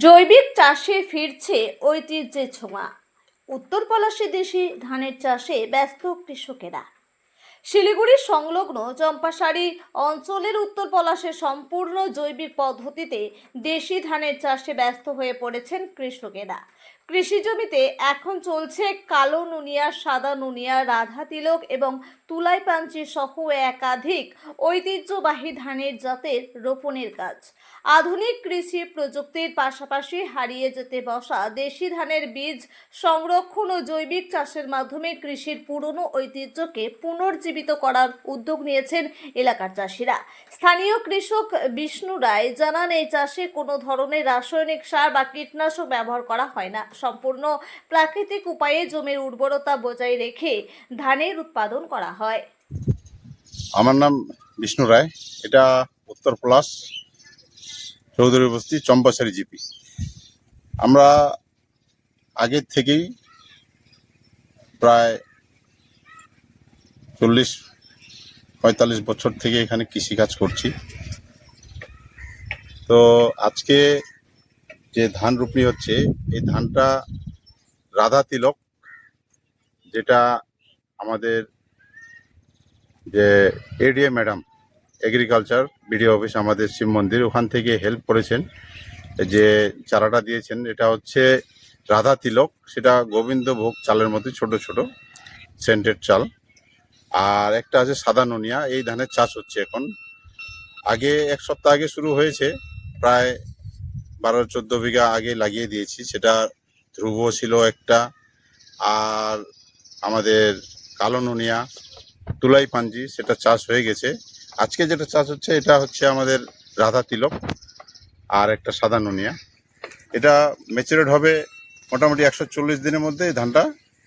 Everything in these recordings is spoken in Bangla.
জৈবিক চাষে ফিরছে ঐতিহ্যের ছোঁয়া। উত্তর পলাশী দেশি ধানের চাষে ব্যস্ত কৃষকেরা। শিলিগুড়ি সংলগ্ন চম্পাশাড়ি অঞ্চলের উত্তর পলাশে সম্পূর্ণ জৈবিক পদ্ধতিতে দেশি ধানের চাষে ব্যস্ত হয়ে পড়েছেন কৃষকেরা। কৃষি জমিতে এখন চলছে কালো নুনিয়া, সাদা নুনিয়া, রাধা তিলক এবং তুলাই পাঞ্চি সহ একাধিক ঐতিহ্যবাহী ধানের জাতের রোপণের কাজ। আধুনিক কৃষি প্রযুক্তির পাশাপাশি হারিয়ে যেতে বসা দেশি ধানের বীজ সংরক্ষণ ও জৈবিক চাষের মাধ্যমে কৃষির পুরনো ঐতিহ্যকে পুনর্জীবিত করার উদ্যোগ নিয়েছেন এলাকার চাষিরা। স্থানীয় কৃষক বিষ্ণু রায় জানান, এই চাষে কোনো ধরনের রাসায়নিক সার বা কীটনাশক ব্যবহার করা হয় না। সম্পূর্ণ প্রাকৃতিক উপায়ে জমির উর্বরতা বজায় রেখে ধানের উৎপাদন করা হয়। আমার নাম বিষ্ণু রায়। এটা উত্তর পলাশ চৌধুরী বস্তি চম্পাশাড়ি জিপি। আমরা আগের থেকেই প্রায় 40-45 বছর থেকে এখানে কৃষিকাজ করছি। তো আজকে যে ধান রোপণী হচ্ছে, এই ধানটা রাধা তিলক, যেটা আমাদের যে ADA madam agriculture BDO office আমাদের শিব মন্দির, ওখান থেকে হেল্প করেছেন, যে চারাটা দিয়েছেন। এটা হচ্ছে রাধা তিলক, সেটা গোবিন্দভোগ চালের মধ্যে ছোট ছোট সেন্টেড চাল। আর একটা আছে সাদা নুনিয়া। এই ধানের চাষ হচ্ছে এখন। আগে 1 সপ্তাহ আগে শুরু হয়েছে, প্রায় 12-14 বিঘা আগে লাগিয়ে দিয়েছি। সেটা ধ্রুব ছিল একটা, আর আমাদের কালো নুনিয়া, তুলাই পাঞ্জি, সেটা চাষ হয়ে গেছে। আজকে যেটা চাষ হচ্ছে, এটা হচ্ছে আমাদের রাধা তিলক আর একটা সাদা নুনিয়া। এটা ম্যাচুরেট হবে মোটামুটি 140 দিনের মধ্যে। এই ধানটা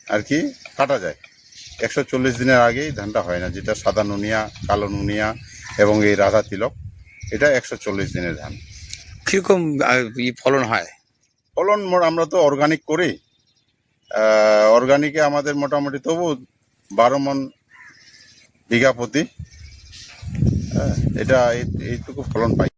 আর কি কাটা যায়। 140 দিনের আগেই ধানটা হয় না, যেটা সাদা নুনিয়া, কালো নুনিয়া এবং এই রাধা তিলক, এটা 140 দিনের ধান। কিরকম ফলন হয়? ফলন আমরা তো অর্গানিক করি। অর্গানিকে আমাদের মোটামুটি তবু 12 মণ বিঘা প্রতি। এটা এইটুকু ফলন পাই।